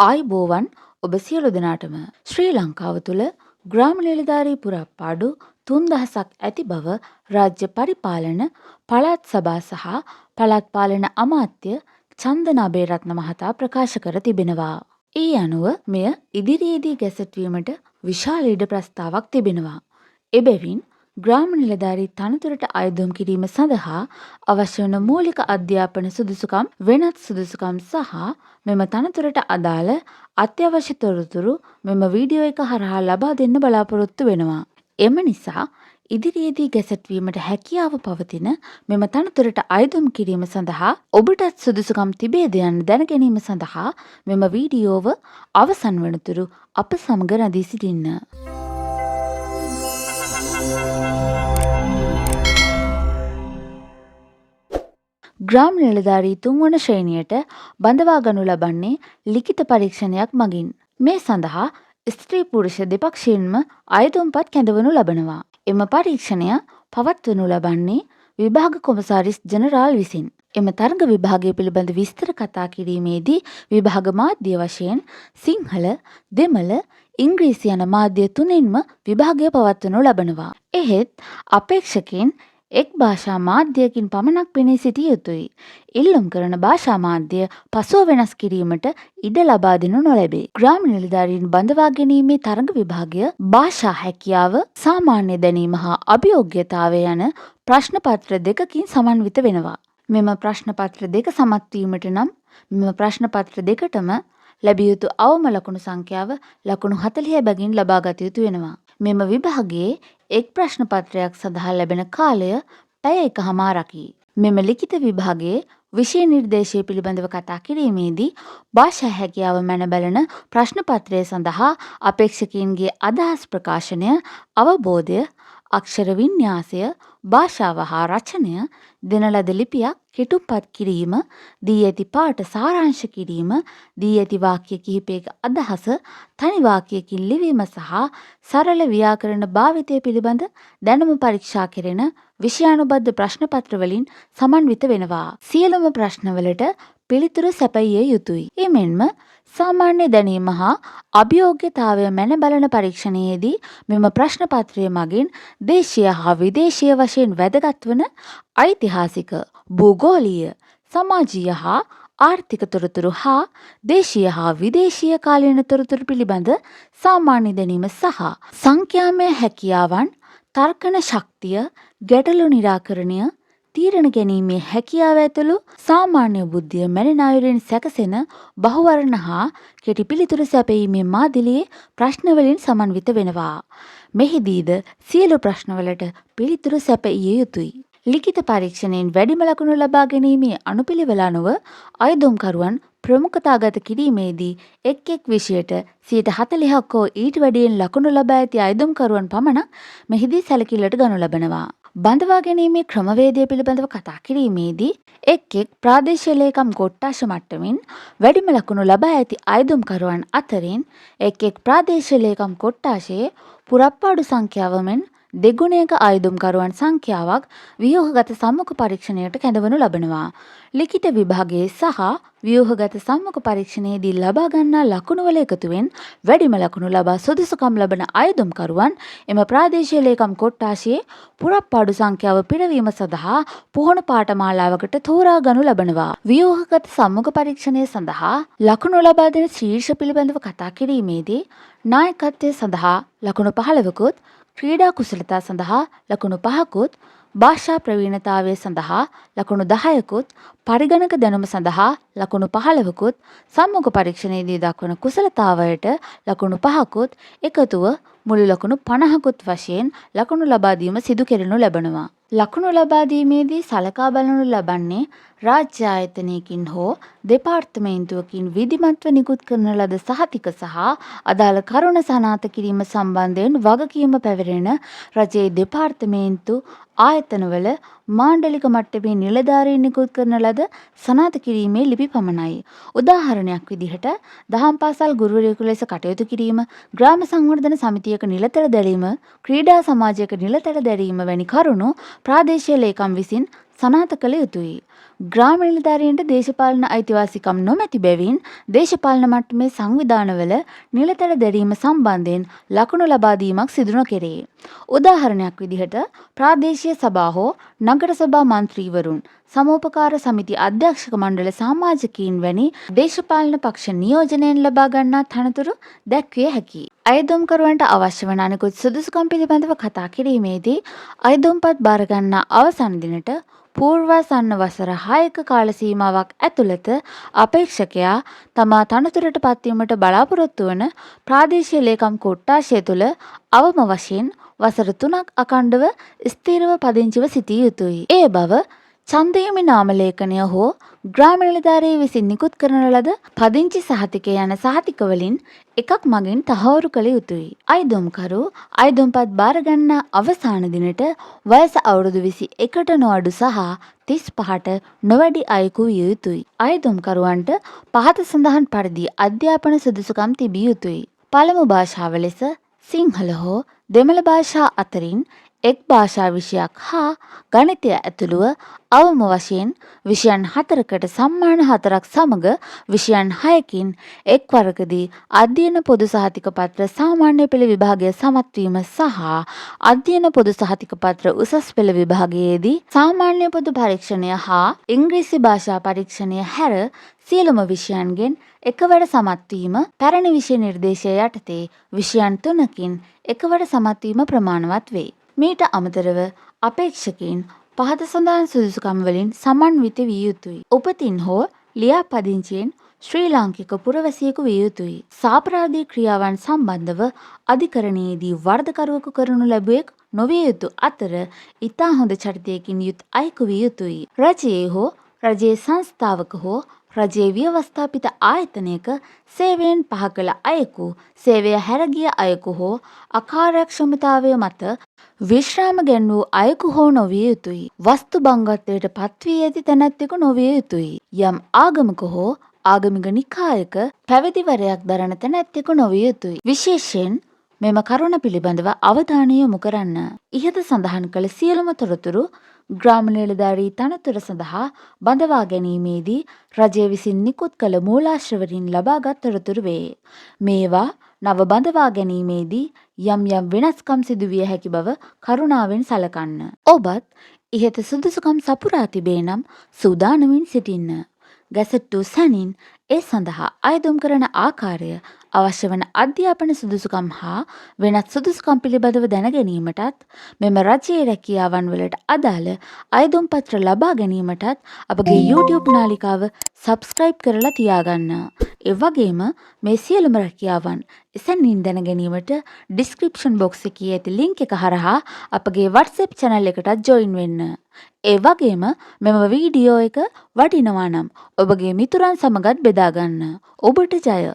ආයුබෝවන් ඔබ සියලු දෙනාටම ශ්‍රී ලංකාව තුළ ග්‍රාම නිලධාරී පුරප්පාඩු 3000ක් ඇති බව රාජ්‍ය පරිපාලන පළාත් සභා සහ පළාත් පාලන අමාත්‍ය චන්දන අබේරත්න මහතා ප්‍රකාශ කර තිබෙනවා. ඒ අනුව මෙය ඉදිරියේදී ගැසට්වීමට විශාල ඉඩ ප්‍රස්තාවක් තිබෙනවා. එබැවින් ග්‍රාම නිලධාරී තනතුරට අයදුම් කිරීම සඳහා අවශ්‍ය වන මූලික අධ්‍යාපන සුදුසුකම් වෙනත් සුදුසුකම් සහ මෙම තනතුරට අදාළ අත්‍යවශ්‍ය තොරතුරු මෙම වීඩියෝ එක හරහා ලබා දෙන්න බලාපොරොත්තු වෙනවා. එම නිසා ඉදිරියේදී ගැසට්වීමට හැකියාව පවතින මෙම තනතුරට අයදුම් කිරීම සඳහා ඔබටත් සුදුසුකම් තිබේද යන්න දැනගැනීම සඳහා මෙම වීඩියෝව අවසන් වනතුරු අප සමග රැඳී සිටින්න. ග්‍රාම නිලධාරී 3 වන ශ්‍රේණියට බඳවා ගනු ලබන්නේ ලිඛිත පරීක්ෂණයක් මගින්. මේ සඳහා ස්ත්‍රී පුරුෂ දෙපක්ෂයෙන්ම අයදුම්පත් කැඳවනු ලබනවා. එම පරීක්ෂණය පවත්වනු ලබන්නේ විභාග කොමසාරිස් ජෙනරාල් විසින්. එම තරග විභාගය පිළිබඳ විස්තර කතා කිරීමේදී විභාග මාධ්‍ය වශයෙන් සිංහල, දෙමළ, ඉංග්‍රීසි යන මාධ්‍ය තුනෙන්ම විභාගය පවත්වනු ලබනවා. එහෙත් අපේක්ෂකයන් එක් භාෂා මාධ්‍යයකින් පමණක් පෙනී සිටිය යුතුයි. ඉල්ලුම් කරන භාෂා මාධ්‍ය පසුව වෙනස් කිරීමට ඉඩ ලබා දෙනු නොලැබේ. ග්‍රාම නිලධාරීන් බඳවා ගැනීමේ තරග විභාගය භාෂා හැකියාව, සාමාන්‍ය දැනීම හා අභියෝග්‍යතාවය යන ප්‍රශ්න පත්‍ර දෙකකින් සමන්විත වෙනවා. මෙම ප්‍රශ්න පත්‍ර දෙක සමත් වීමට නම් මෙම ප්‍රශ්න පත්‍ර දෙකටම ලැබිය යුතු අවම ලකුණු සංඛ්‍යාව ලකුණු 40 බැගින් ලබා ගත යුතු වෙනවා. මෙම විභාගයේ එක් ප්‍රශ්න පත්‍රයක් සඳහා ලැබෙන කාලය පැය 1කමාරකි. මෙම ලිඛිත විභාගයේ විෂය නිර්දේශය පිළිබඳව කතා කිරීමේදී භාෂා හැකියාව මැන බලන ප්‍රශ්න පත්‍රය සඳහා අපේක්ෂකයන්ගේ අදහස් ප්‍රකාශනය, අවබෝධය, අක්ෂර වින්‍යාසය, භාෂාව හා රචනය, දෙන ලද ලිපියක් කෙටුම්පත් කිරීම, දී ඇති පාට සාරාංශ කිරීම, දී ඇති වාක්‍ය කිහිපයක අදහස තනි වාක්‍යයකින් ලිවීම සහ සරල ව්‍යාකරණ භාවිතය පිළිබඳ දැනුම පරීක්ෂා කෙරෙන විෂයානුබද්ධ ප්‍රශ්න පත්‍ර වලින් සමන්විත වෙනවා. සියලුම ප්‍රශ්නවලට පිළිතුරු සැපයිය යුතුයි. එමෙන්ම සාමාන්‍ය දැනීම හා අභියෝග්‍යතාවය මැන බලන පරීක්ෂණයේදී මෙම ප්‍රශ්න පත්‍රය මගින් දේශීය හා විදේශීය වශයෙන් වැදගත් වන ඓතිහාසික, භූගෝලීය, සමාජීය හා ආර්ථික තොරතුරු හා දේශීය හා විදේශීය කාලීන තොරතුරු පිළිබඳ සාමාන්‍ය දැනීම සහ සංඛ්‍යාමය හැකියාවන්, තර්කන ශක්තිය, ගැටලු නිරාකරණය, තීරණ ගැනීමේ හැකියාව ඇතුළු සාමාන්‍ය බුද්ධිය මැනෙන අයුරින් සැකසෙන බහුවර්ණ හා කෙටි පිළිතුරු සැපයීමේ මාදිලියේ ප්‍රශ්නවලින් සමන්විත වෙනවා. මෙහිදීද සියලු ප්‍රශ්නවලට පිළිතුරු සැපයිය යුතුයි. ලිඛිත පරීක්ෂණයෙන් වැඩිම ලකුණු ලබා ගැනීමේ අනුපිළිවෙල අනුව අයදුම්කරුවන් ප්‍රමුඛතාගත කිරීමේදී එක් එක් විෂයට 40%ක් හෝ ඊට වැඩියෙන් ලකුණු ලබා ඇති අයදුම්කරුවන් පමණක් මෙහිදී සැලකිල්ලට ගනු ලබනවා. බඳවා ගැනීමේ ක්‍රමවේදය පිළිබඳව කතා කිරීමේදී එක් එක් ප්‍රාදේශීය ලේකම් කොට්ටාශ මට්ටමින් වැඩිම ලකුණු ලබා ඇති අයදුම්කරුවන් අතරින් එක් එක් ප්‍රාදේශීය ලේකම් කොට්ටාශයේ පුරප්පාඩු සංඛ්‍යාව මෙන් දෙගුණයක අයදුම්කරුවන් සංඛ්‍යාවක් ව්‍යුහගත සම්මුඛ පරීක්ෂණයට කැඳවනු ලබනවා. ලිඛිත විභාගයේ සහ ව්‍යුහගත සම්මුඛ පරීක්ෂණයේදී ලබා ගන්නා ලකුණු වල එකතුවෙන් වැඩිම ලකුණු ලබා සුදුසුකම් ලබන අයදුම්කරුවන් එම ප්‍රාදේශීය ලේකම් කොට්ටාශයේ පුරප්පාඩු සංඛ්‍යාව පිරවීම සඳහා පුහුණු පාඨමාලාවකට තෝරා ගනු ලබනවා. ව්‍යුහගත සම්මුඛ පරීක්ෂණය සඳහා ලකුණු ලබා දෙන ශීර්ෂ පිළිබඳව කතා කිරීමේදී නායකත්වය සඳහා ලකුණු 15කුත්, ක්‍රීඩා කුසලතා සඳහා ලකුණු 5කුත්, භාෂා ප්‍රවීණතාවය සඳහා ලකුණු 10කුත්, පරිගණක දැනුම සඳහා ලකුණු 15කුත්, සම්මුඛ පරීක්ෂණයේදී දක්වන කුසලතාවයට ලකුණු 5කුත් එකතුව මුළු ලකුණු 50කුත් වශයෙන් ලකුණු ලබා දීම සිදු කෙරෙනු ලබනවා. ලකුණු ලබා දීමේදී සලකා බලනු ලබන්නේ රාජ්‍ය ආයතනයකින් හෝ දෙපාර්තමේන්තුවකින් විධිමත්ව නිකුත් කරන ලද සහතික සහ අදාළ කරුණ සනාථ කිරීම සම්බන්ධයෙන් වගකීම පැවරෙන රජයේ දෙපාර්තමේන්තු ආයතනවල මාණ්ඩලික මට්ටමේ නිලධාරීන් නිකුත් කරන ලද සනාථ කිරීමේ ලිපි පමණයි. උදාහරණයක් විදිහට දහම් පාසල් ගුරුවරයෙකු ලෙස කටයුතු කිරීම, ග්‍රාම සංවර්ධන සමිතියක නිලතර දැරීම, ක්‍රීඩා සමාජයක නිලතර දැරීම වැනි කරුණු ප්‍රාදේශීය ලේකම් විසින් සනාථ කළ යුතුයි. ග්‍රාම නිලධාරීන්ට දේශපාලන අයිතිවාසිකම් නොමැති බැවින් දේශපාලන මට්ටමේ සංවිධානවල නිලතල දැරීම සම්බන්ධයෙන් ලකුණු ලබා දීමක් සිදු නොකෙරේ. උදාහරණයක් විදිහට ප්‍රාදේශීය සභා හෝ නගර සභා මන්ත්‍රීවරුන් සමෝපකාර සමිති අධ්‍යක්ෂක මණ්ඩල සමාජිකයින් වැනි දේශපාලන පක්ෂ නියෝජනයෙන් ලබා ගන්නා තනතුරු දැක්විය හැකියි. අයදුම්කරුවන්ට අවශ්‍ය වන අනෙකුත් සුදුසුකම් පිළිබඳව කතා කිරීමේදී අයදුම්පත් බාර ගන්නා අවසන් දිනට පූර්වාසන්න වසර 6ක කාල සීමාවක් ඇතුළත අපේක්ෂකයා තමා තනතුරට පත්වීමට බලාපොරොත්තු වන ප්‍රාදේශීය ලේකම් කොට්ටාශය තුළ අවම වශයෙන් වසර 3ක් අඛණ්ඩව ස්ථිරව පදිංචිව සිටිය යුතුයි. ඒ බව ඡන්දහිමි නාමලේඛනය හෝ ග්‍රාම නිලධාරිය විසින් නිකුත් කරන ලද පදිංචි සහතිකය යන සහතිකවලින් එකක් මගින් තහවුරු කළ යුතුයි. අයදුම්කරු අයදුම්පත් බාර ගන්නා අවසාන දිනට වයස අවුරුදු 21ට නොඅඩු සහ 35ට නොවැඩි අයෙකු විය යුතුයි. අයදුම්කරුවන්ට පහත සඳහන් පරිදි අධ්‍යාපන සුදුසුකම් තිබිය යුතුයි. පළමු භාෂාව ලෙස සිංහල හෝ දෙමළ භාෂා අතරින් එක් භාෂා විෂයක් හා ගණිතය ඇතුළුව අවම වශයෙන් විෂයන් 4කට සම්මාන 4ක් සමග විෂයන් 6කින් එක් වරකදී අධ්‍යයන පොදු සහතික පත්‍ර සාමාන්‍ය පෙළ විභාගය සමත්වීම සහ අධ්‍යයන පොදු සහතික පත්‍ර උසස් පෙළ විභාගයේදී සාමාන්‍ය පොදු පරීක්ෂණය හා ඉංග්‍රීසි භාෂා පරීක්ෂණය හැර සියලුම විෂයන්ගෙන් එකවර සමත්වීම පැරණි විෂය නිර්දේශය යටතේ විෂයන් 3කින් එකවර සමත්වීම ප්‍රමාණවත් වේ. මීට අමතරව අපේක්ෂකයින් පහත සඳහන් සුදුසුකම් වලින් සමන්විත විය යුතුයි. උපතින් හෝ ලියාපදිංචියෙන් ශ්‍රී ලාංකික පුරවැසියෙකු විය යුතුයි. සාපරාධී ක්‍රියාවන් සම්බන්ධව අධිකරණයේදී වරදකරුවෙකු කරනු ලැබුවෙක් නොවිය යුතු අතර ඉතා හොඳ චරිතයකින් යුත් අයෙකු විය යුතුයි. රජයේ හෝ රජයේ සංස්ථාවක හෝ රජයේ ව්‍යවස්ථාපිත ආයතනයක සේවයෙන් පහ කළ අයෙකු, සේවය හැරගිය අයෙකු හෝ අකාර්යක්ෂමතාවය මත විශ්‍රාම ගැන්වූ අයෙකු හෝ නොවිය යුතුයි. වස්තු බංගත්වයට පත්වී ඇති තැනැත්තෙකු නොවිය යුතුයි. යම් ආගමක හෝ ආගමික නිකායක පැවිදිවරයක් දරන තැනැත්තෙකු නොවිය යුතුයි. විශේෂයෙන් මෙම කරුණ පිළිබඳව අවධානය යොමු කරන්න. ඉහත සඳහන් කළ සියලුම තොරතුරු ග්‍රාම නිලධාරී තනතුර සඳහා බඳවා ගැනීමේදී රජය විසින් නිකුත් කළ මූලාශ්‍රවලින් ලබාගත් තොරතුරු වේ. මේවා නව බඳවා ගැනීමේදී යම් යම් වෙනස්කම් සිදුවිය හැකි බව කරුණාවෙන් සලකන්න. ඔබත් ඉහත සුදුසුකම් සපුරා තිබේ නම් සූදානමින් සිටින්න. ගැසට්ටු සැනින් ඒ සඳහා අයදුම් කරන ආකාරය, අවශ්‍ය වන අධ්‍යාපන සුදුසුකම් හා වෙනත් සුදුසුකම් පිළිබඳව දැන ගැනීමටත් මෙම රජයේ රැකියාවන් වලට අදාළ අයදුම් පත්‍ර ලබා ගැනීමටත් අපගේ YouTube නාලිකාව සබ්ස්ක්‍රයිබ් කරලා තියාගන්න. ඒ වගේම මේ සියලුම රැකියාවන් එසැනින් දැන ගැනීමට ඩිස්ක්‍රිප්ෂන් බොක්ස් එකේ ඇති ලින්ක් එක හරහා අපගේ WhatsApp channel එකටත් join වෙන්න. ඒ වගේම මෙම වීඩියෝ එක වටිනවා නම් ඔබගේ මිතුරන් සමගත් බෙදා ගන්න. ඔබට ජය!